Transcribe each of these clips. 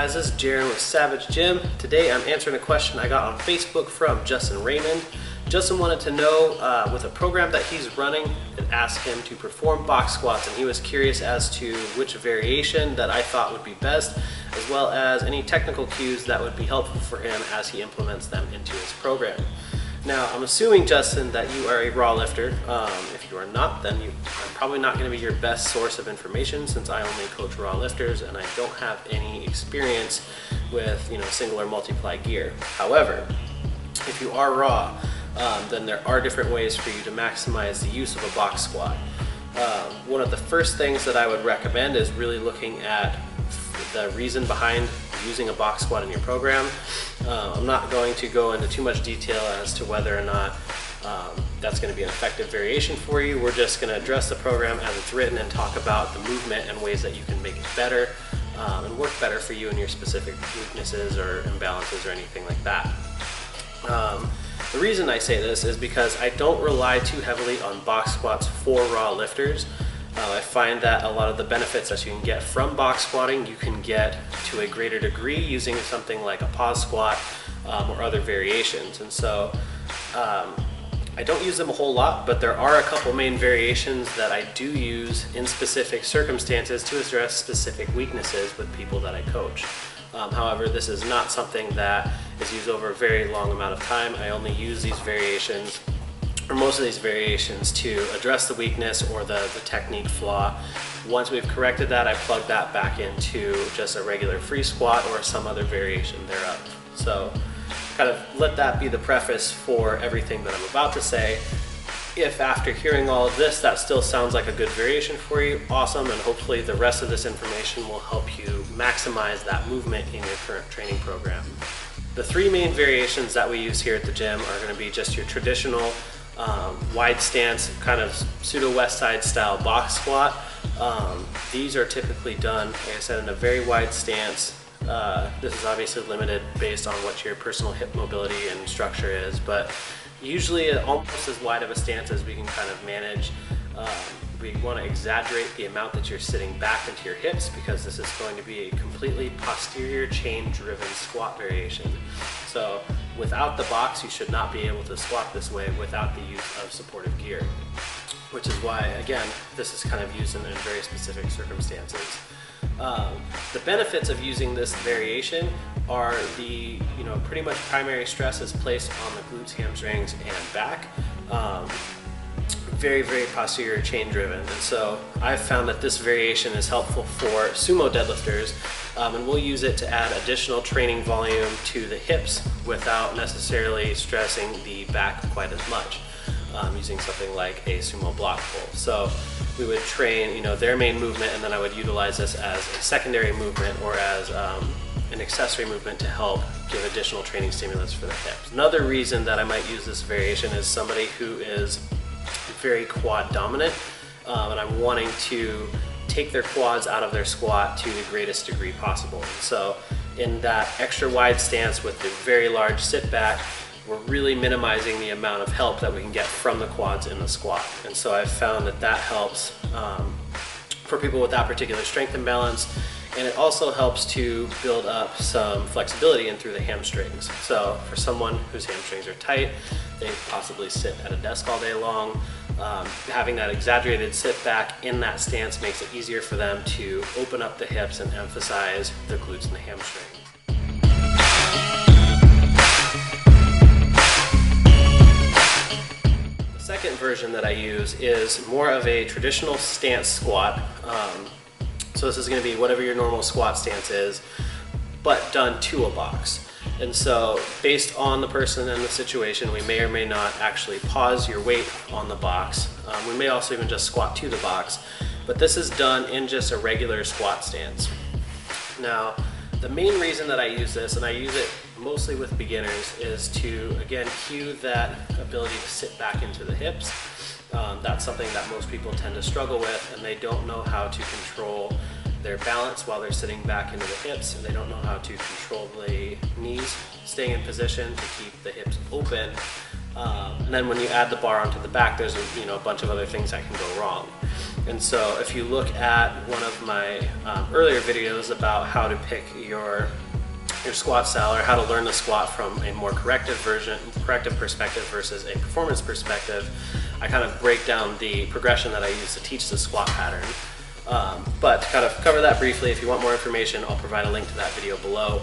guys, this is Jaron with Savage Gym. Today I'm answering a question I got on Facebook from Justin Raymond. Justin wanted to know, with a program that he's running, it asked him to perform box squats, and he was curious as to which variation that I thought would be best, as well as any technical cues that would be helpful for him as he implements them into his program. Now, I'm assuming, Justin, that you are a raw lifter. If you are not, then I'm probably not going to be your best source of information, since I only coach raw lifters and I don't have any experience with single or multiply gear. However, if you are raw, then there are different ways for you to maximize the use of a box squat. One of the first things that I would recommend is really looking at the reason behind using a box squat in your program. I'm not going to go into too much detail as to whether or not that's going to be an effective variation for you. We're just going to address the program as it's written and talk about the movement and ways that you can make it better and work better for you and your specific weaknesses or imbalances or anything like that. The reason I say this is because I don't rely too heavily on box squats for raw lifters. I find that a lot of the benefits that you can get from box squatting, you can get to a greater degree using something like a pause squat or other variations. And so I don't use them a whole lot, but there are a couple main variations that I do use in specific circumstances to address specific weaknesses with people that I coach. However, this is not something that is used over a very long amount of time. I only use these variations, or most of these variations, to address the weakness or the technique flaw. Once we've corrected that, I plug that back into just a regular free squat or some other variation thereof. So kind of let that be the preface for everything that I'm about to say. If after hearing all of this, that still sounds like a good variation for you, awesome, and hopefully the rest of this information will help you maximize that movement in your current training program. The three main variations that we use here at the gym are going to be just your traditional wide stance, kind of pseudo west side style box squat. These are typically done, like I said, in a very wide stance. This is obviously limited based on what your personal hip mobility and structure is, but usually almost as wide of a stance as we can kind of manage. We want to exaggerate the amount that you're sitting back into your hips, because this is going to be a completely posterior chain driven squat variation. So without the box, you should not be able to squat this way without the use of supportive gear, which is why, again, this is kind of used in very specific circumstances. The benefits of using this variation are the pretty much primary stress is placed on the glutes, hamstrings, and back. Very, very posterior chain driven. And so I've found that this variation is helpful for sumo deadlifters, and we'll use it to add additional training volume to the hips without necessarily stressing the back quite as much, using something like a sumo block pull. So we would train their main movement, and then I would utilize this as a secondary movement or as an accessory movement to help give additional training stimulus for the hips. Another reason that I might use this variation is somebody who is very quad dominant, and I'm wanting to take their quads out of their squat to the greatest degree possible. And so in that extra wide stance with the very large sit back, we're really minimizing the amount of help that we can get from the quads in the squat. And so I've found that that helps for people with that particular strength imbalance. And it also helps to build up some flexibility in through the hamstrings. So for someone whose hamstrings are tight, they possibly sit at a desk all day long. Having that exaggerated sit back in that stance makes it easier for them to open up the hips and emphasize the glutes and the hamstrings. The second version that I use is more of a traditional stance squat. So this is going to be whatever your normal squat stance is, but done to a box. And so based on the person and the situation, we may or may not actually pause your weight on the box. We may also even just squat to the box, but this is done in just a regular squat stance. Now, the main reason that I use this, and I use it mostly with beginners, is to, again, cue that ability to sit back into the hips. That's something that most people tend to struggle with, and they don't know how to control their balance while they're sitting back into the hips, and they don't know how to control the knees staying in position to keep the hips open. And then when you add the bar onto the back, there's a bunch of other things that can go wrong. And so if you look at one of my earlier videos about how to pick your squat style, or how to learn the squat from a more corrective perspective versus a performance perspective, I kind of break down the progression that I use to teach the squat pattern. But to kind of cover that briefly, if you want more information, I'll provide a link to that video below.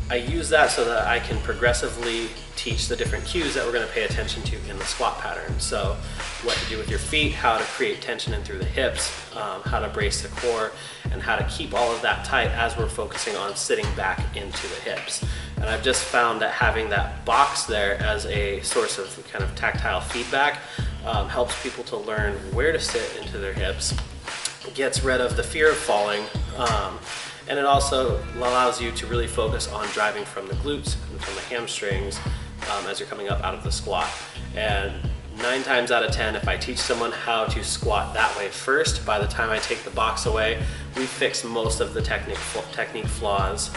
I use that so that I can progressively teach the different cues that we're going to pay attention to in the squat pattern. So what to do with your feet, how to create tension in through the hips, how to brace the core, and how to keep all of that tight as we're focusing on sitting back into the hips. And I've just found that having that box there as a source of kind of tactile feedback helps people to learn where to sit into their hips. It gets rid of the fear of falling, and it also allows you to really focus on driving from the glutes and from the hamstrings as you're coming up out of the squat. And 9 times out of 10, if I teach someone how to squat that way first, by the time I take the box away, we've fixed most of the technique flaws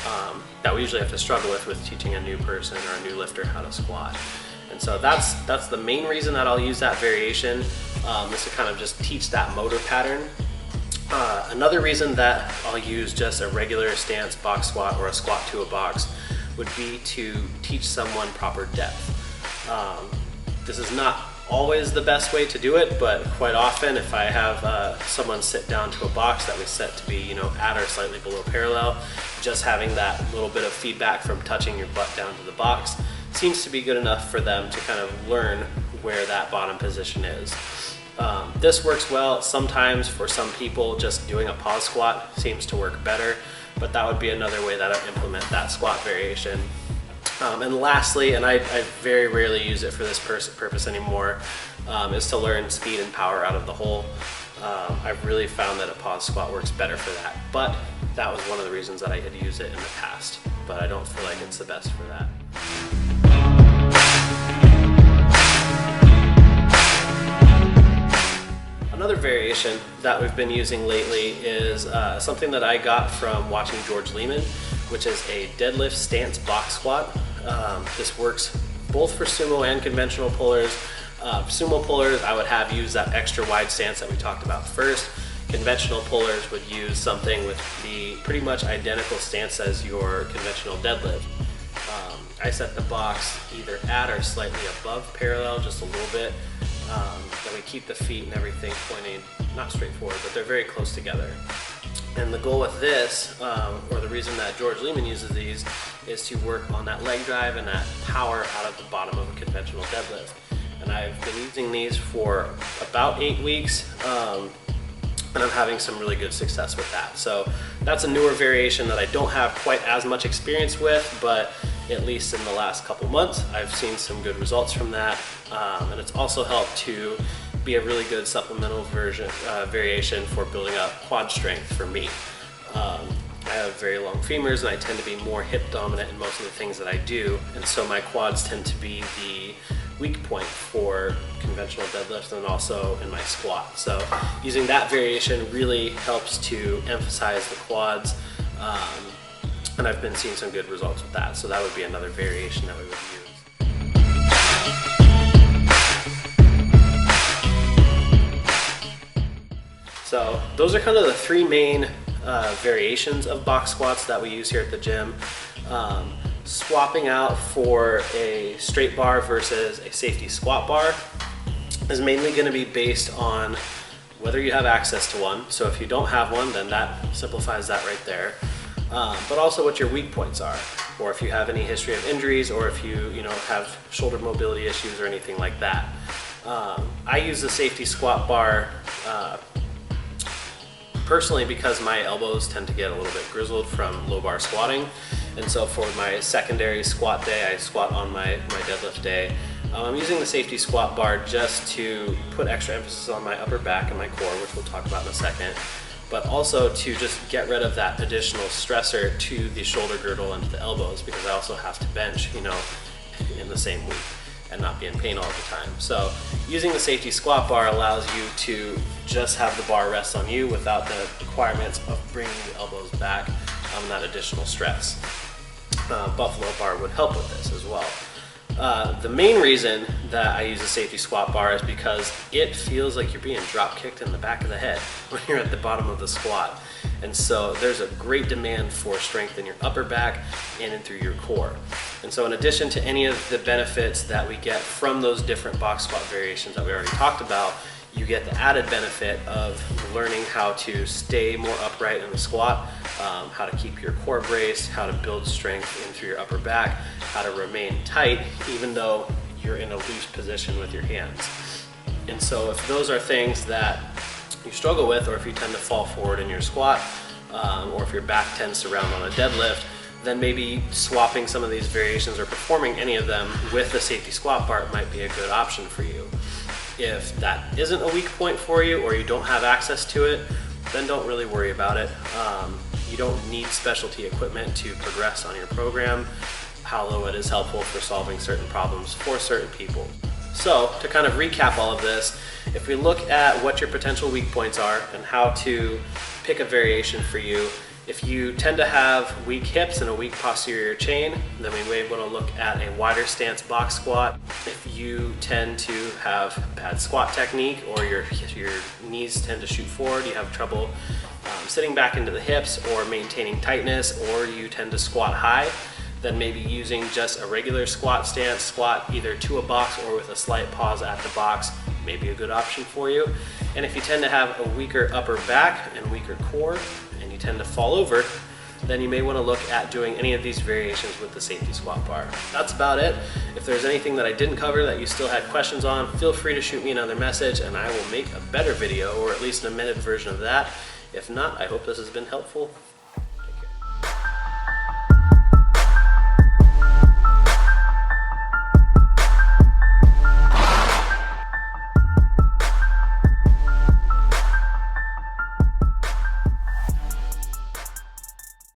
that we usually have to struggle with teaching a new person or a new lifter how to squat. And so that's the main reason that I'll use that variation, is to kind of just teach that motor pattern. Another reason that I'll use just a regular stance box squat or a squat to a box would be to teach someone proper depth. This is not always the best way to do it, but quite often if I have someone sit down to a box that we set to be at or slightly below parallel, just having that little bit of feedback from touching your butt down to the box seems to be good enough for them to kind of learn where that bottom position is. This works well. Sometimes for some people just doing a pause squat seems to work better, but that would be another way that I implement that squat variation. And lastly, and I very rarely use it for this purpose anymore, is to learn speed and power out of the hole. I've really found that a pause squat works better for that, but that was one of the reasons that I had used it in the past, but I don't feel like it's the best for that. Another variation that we've been using lately is something that I got from watching George Lehman, which is a deadlift stance box squat. This works both for sumo and conventional pullers. Sumo pullers, I would have use that extra wide stance that we talked about first. Conventional pullers would use something with the pretty much identical stance as your conventional deadlift. I set the box either at or slightly above parallel, just a little bit. Then we keep the feet and everything pointing, not straight forward, but they're very close together. And the goal with this, or the reason that George Lehman uses these, is to work on that leg drive and that power out of the bottom of a conventional deadlift. And I've been using these for about 8 weeks, and I'm having some really good success with that. So that's a newer variation that I don't have quite as much experience with, but at least in the last couple months, I've seen some good results from that. And it's also helped to be a really good supplemental variation for building up quad strength for me. I have very long femurs and I tend to be more hip dominant in most of the things that I do, and so my quads tend to be the weak point for conventional deadlifts and also in my squat. So using that variation really helps to emphasize the quads, and I've been seeing some good results with that. So that would be another variation that we would use. So those are kind of the 3 main variations of box squats that we use here at the gym. Swapping out for a straight bar versus a safety squat bar is mainly going to be based on whether you have access to one. So if you don't have one, then that simplifies that right there. But also what your weak points are, or if you have any history of injuries, or if you have shoulder mobility issues or anything like that. I use the safety squat bar personally because my elbows tend to get a little bit grizzled from low bar squatting, and so for my secondary squat day, I squat on my deadlift day. I'm using the safety squat bar just to put extra emphasis on my upper back and my core, which we'll talk about in a second, but also to just get rid of that additional stressor to the shoulder girdle and to the elbows, because I also have to bench, in the same week and not be in pain all the time. So using the safety squat bar allows you to just have the bar rest on you without the requirements of bringing the elbows back on that additional stress. Buffalo bar would help with this as well. The main reason that I use a safety squat bar is because it feels like you're being drop kicked in the back of the head when you're at the bottom of the squat. And so there's a great demand for strength in your upper back and in through your core. And so in addition to any of the benefits that we get from those different box squat variations that we already talked about, you get the added benefit of learning how to stay more upright in the squat, how to keep your core braced, how to build strength in through your upper back, how to remain tight even though you're in a loose position with your hands. And so if those are things that you struggle with, or if you tend to fall forward in your squat, or if your back tends to round on a deadlift, then maybe swapping some of these variations or performing any of them with the safety squat bar might be a good option for you. If that isn't a weak point for you, or you don't have access to it, then don't really worry about it. You don't need specialty equipment to progress on your program, although it is helpful for solving certain problems for certain people. So to kind of recap all of this, if we look at what your potential weak points are and how to pick a variation for you, if you tend to have weak hips and a weak posterior chain, then we may want to look at a wider stance box squat. If you tend to have bad squat technique, or your knees tend to shoot forward, you have trouble sitting back into the hips or maintaining tightness, or you tend to squat high, then maybe using just a regular squat stance, squat either to a box or with a slight pause at the box, may be a good option for you. And if you tend to have a weaker upper back and weaker core, and you tend to fall over, then you may want to look at doing any of these variations with the safety squat bar. That's about it. If there's anything that I didn't cover that you still had questions on, feel free to shoot me another message and I will make a better video, or at least an amended version of that. If not, I hope this has been helpful.